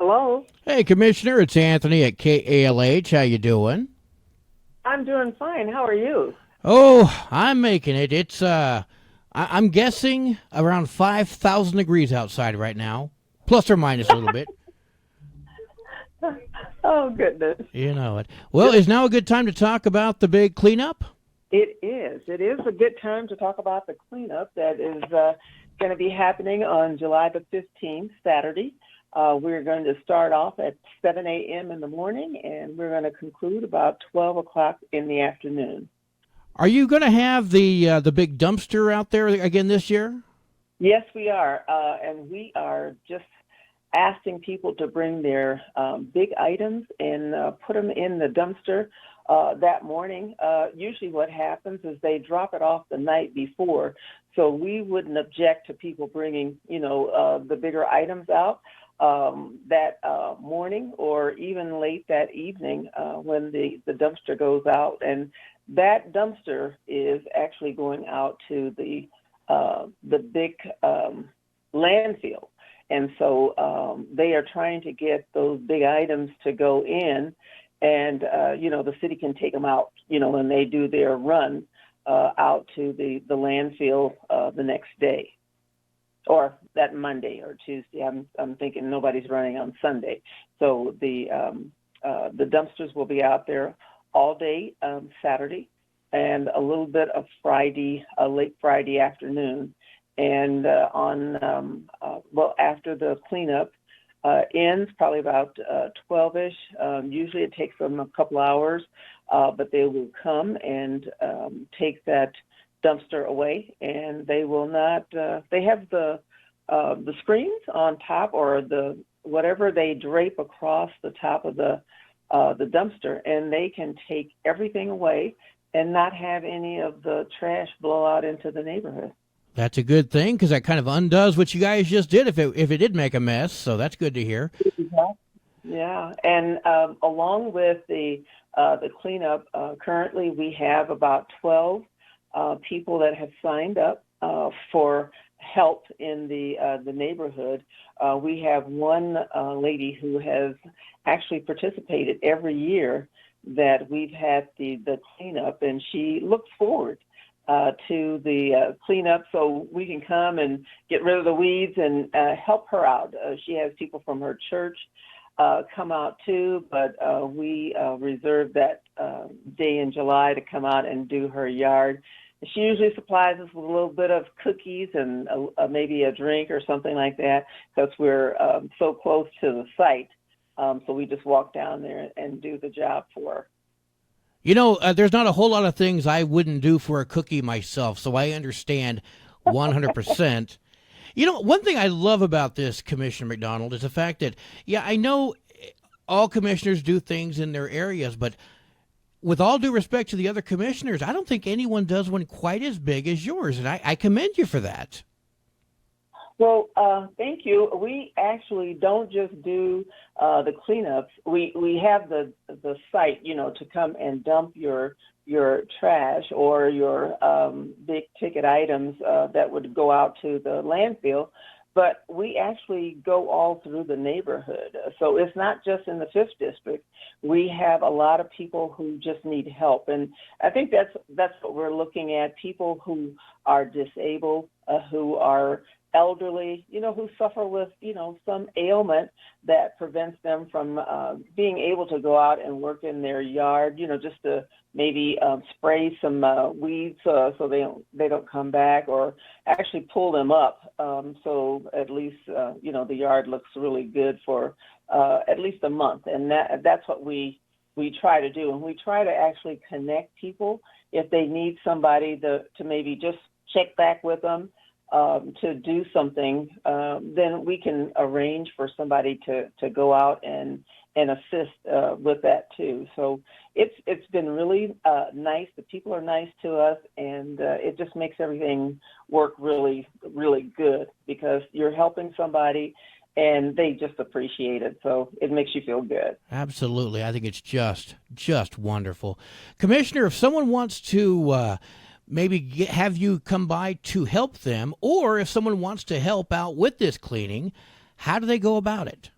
Hello. Hey, Commissioner, it's Anthony at KALH. How you doing? I'm doing fine. How are you? Oh, I'm making it. I'm guessing around 5,000 degrees outside right now, plus or minus a little bit. Oh, goodness. You know it. Well, is now a good time to talk about the big cleanup? It is. It is a good time to talk about the cleanup that is going to be happening on July the 15th, Saturday. We're going to start off at 7 a.m. in the morning, and we're going to conclude about 12 o'clock in the afternoon. Are you going to have the big dumpster out there again this year? Yes, we are. And we are just asking people to bring their big items and put them in the dumpster that morning. Usually what happens is they drop it off the night before. So we wouldn't object to people bringing, the bigger items out that morning or even late that evening when the dumpster goes out. And that dumpster is actually going out to the big landfill. And so they are trying to get those big items to go in, and the city can take them out, when they do their run out to the landfill the next day, or that Monday or Tuesday. I'm thinking nobody's running on Sunday, so the dumpsters will be out there all day Saturday, and a little bit of Friday, late Friday afternoon. And after the cleanup ends, probably about 12-ish, usually it takes them a couple hours, but they will come and take that dumpster away, and they will not, they have the screens on top, or the whatever they drape across the top of the dumpster, and they can take everything away and not have any of the trash blow out into the neighborhood. That's a good thing because that kind of undoes what you guys just did if it did make a mess. So that's good to hear. Yeah, and along with the cleanup, currently we have about 12 people that have signed up for help in the neighborhood. We have one lady who has actually participated every year that we've had the cleanup, and she looks forward to the cleanup so we can come and get rid of the weeds and help her out. She has people from her church come out too, but we reserved that day in July to come out and do her yard. She usually supplies us with a little bit of cookies and maybe a drink or something like that, because we're so close to the site. So we just walk down there and do the job for her. There's not a whole lot of things I wouldn't do for a cookie myself, so I understand 100%. One thing I love about this, Commissioner McDonald, is the fact that, I know all commissioners do things in their areas, but with all due respect to the other commissioners, I don't think anyone does one quite as big as yours, and I commend you for that. Well, thank you. We actually don't just do the cleanups. We have the site, to come and dump your trash or your big ticket items that would go out to the landfill. But we actually go all through the neighborhood. So it's not just in the 5th District. We have a lot of people who just need help. And I think that's what we're looking at, people who are disabled, who are elderly, who suffer with, some ailment that prevents them from being able to go out and work in their yard, just to maybe spray some weeds so they don't come back, or actually pull them up so at least, the yard looks really good for at least a month. And that's what we try to do. And we try to actually connect people if they need somebody to maybe just check back with them, to do something, then we can arrange for somebody to go out and assist with that too. So it's been really nice. The people are nice to us, and it just makes everything work really, really good, because you're helping somebody and they just appreciate it. So it makes you feel good. Absolutely. I think it's just wonderful. Commissioner, if someone wants to maybe have you come by to help them, or if someone wants to help out with this cleaning, how do they go about it?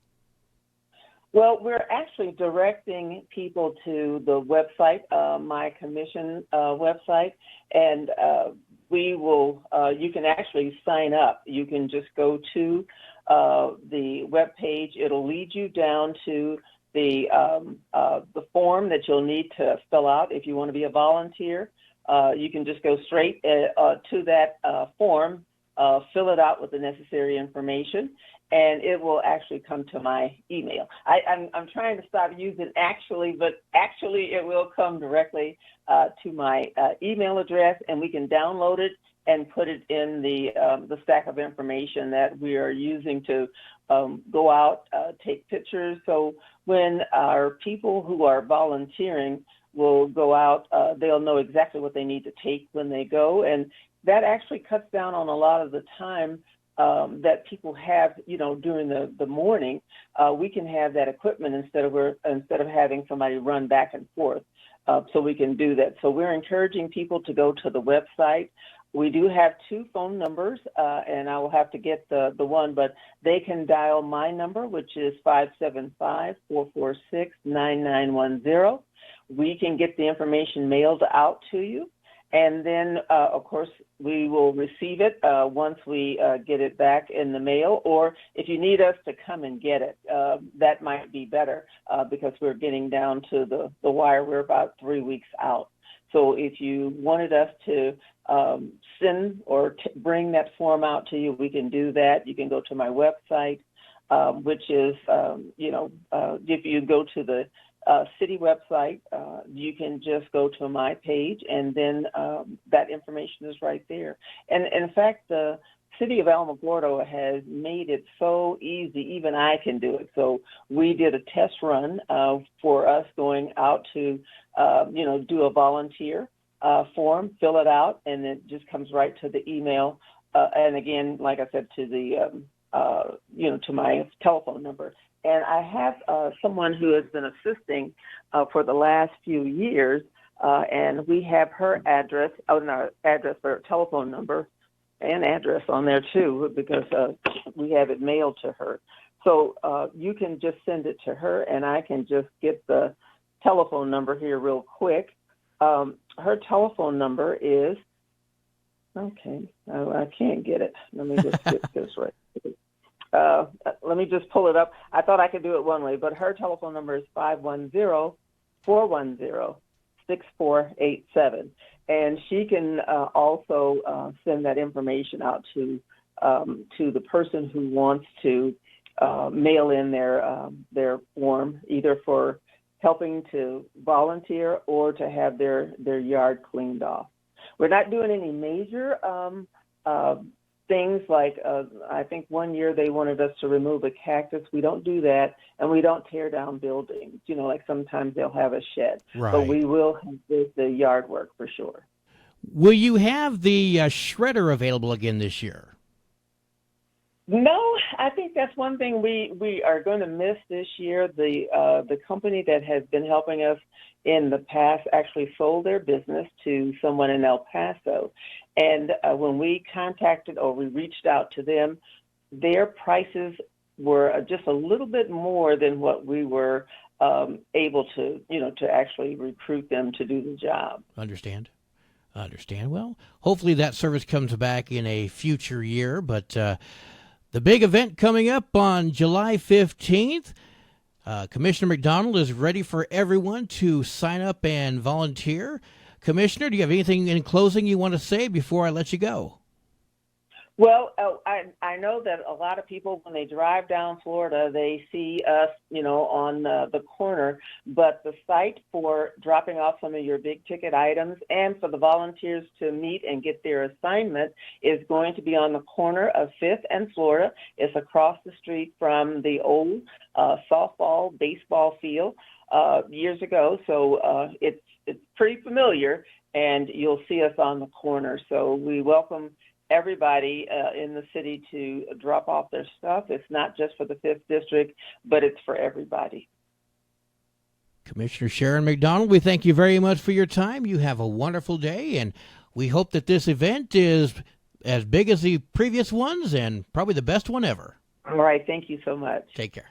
Well, we're actually directing people to the website, my commission website, and we will. You can actually sign up. You can just go to the web page. It'll lead you down to the form that you'll need to fill out if you want to be a volunteer. You can just go straight to that form, fill it out with the necessary information, and it will actually come to my email. I'm trying to stop using actually, but actually it will come directly to my email address, and we can download it and put it in the stack of information that we are using to go out, take pictures. So when our people who are volunteering will go out, they'll know exactly what they need to take when they go, and that actually cuts down on a lot of the time that people have, during the morning. We can have that equipment instead of having somebody run back and forth. So we can do that. So we're encouraging people to go to the website. We do have 2 phone numbers, and I will have to get the one, but they can dial my number, which is 575-446-9910. We can get the information mailed out to you. And then, of course, we will receive it once we get it back in the mail. Or if you need us to come and get it, that might be better because we're getting down to the wire. We're about 3 weeks out. So if you wanted us to send or bring that form out to you, we can do that. You can go to my website, which is, if you go to the city website, you can just go to my page, and then that information is right there. And in fact, the city of Alamogordo has made it so easy, even I can do it. So we did a test run for us going out to, do a volunteer form, fill it out, and it just comes right to the email. And again, like I said, to the, to my telephone number. And I have someone who has been assisting for the last few years, and we have her address, our address, her telephone number, and address on there too, because we have it mailed to her. So you can just send it to her, and I can just get the telephone number here real quick. Her telephone number is, I can't get it. Let me just get this right. Let me just pull it up. I thought I could do it one way, but her telephone number is 510-410-6487. And she can also send that information out to the person who wants to mail in their form, either for helping to volunteer or to have their yard cleaned off. We're not doing any major things like, I think one year they wanted us to remove a cactus. We don't do that, and we don't tear down buildings. Like sometimes they'll have a shed. Right. But we will have the yard work for sure. Will you have the shredder available again this year? No, I think that's one thing we are going to miss this year. The company that has been helping us in the past actually sold their business to someone in El Paso. And when we contacted or we reached out to them, their prices were just a little bit more than what we were able to, to actually recruit them to do the job. Understand. Well, hopefully that service comes back in a future year, but the big event coming up on July 15th, Commissioner McDonald is ready for everyone to sign up and volunteer. Commissioner, do you have anything in closing you want to say before I let you go? Well, I know that a lot of people, when they drive down Florida, they see us, on the corner. But the site for dropping off some of your big ticket items and for the volunteers to meet and get their assignment is going to be on the corner of 5th and Florida. It's across the street from the old softball, baseball field years ago. So it's pretty familiar, and you'll see us on the corner. So we welcome everybody in the city to drop off their stuff. It's not just for the 5th District, but it's for everybody. Commissioner Sharon McDonald, we thank you very much for your time. You have a wonderful day, and we hope that this event is as big as the previous ones and probably the best one ever. All right. Thank you so much. Take care.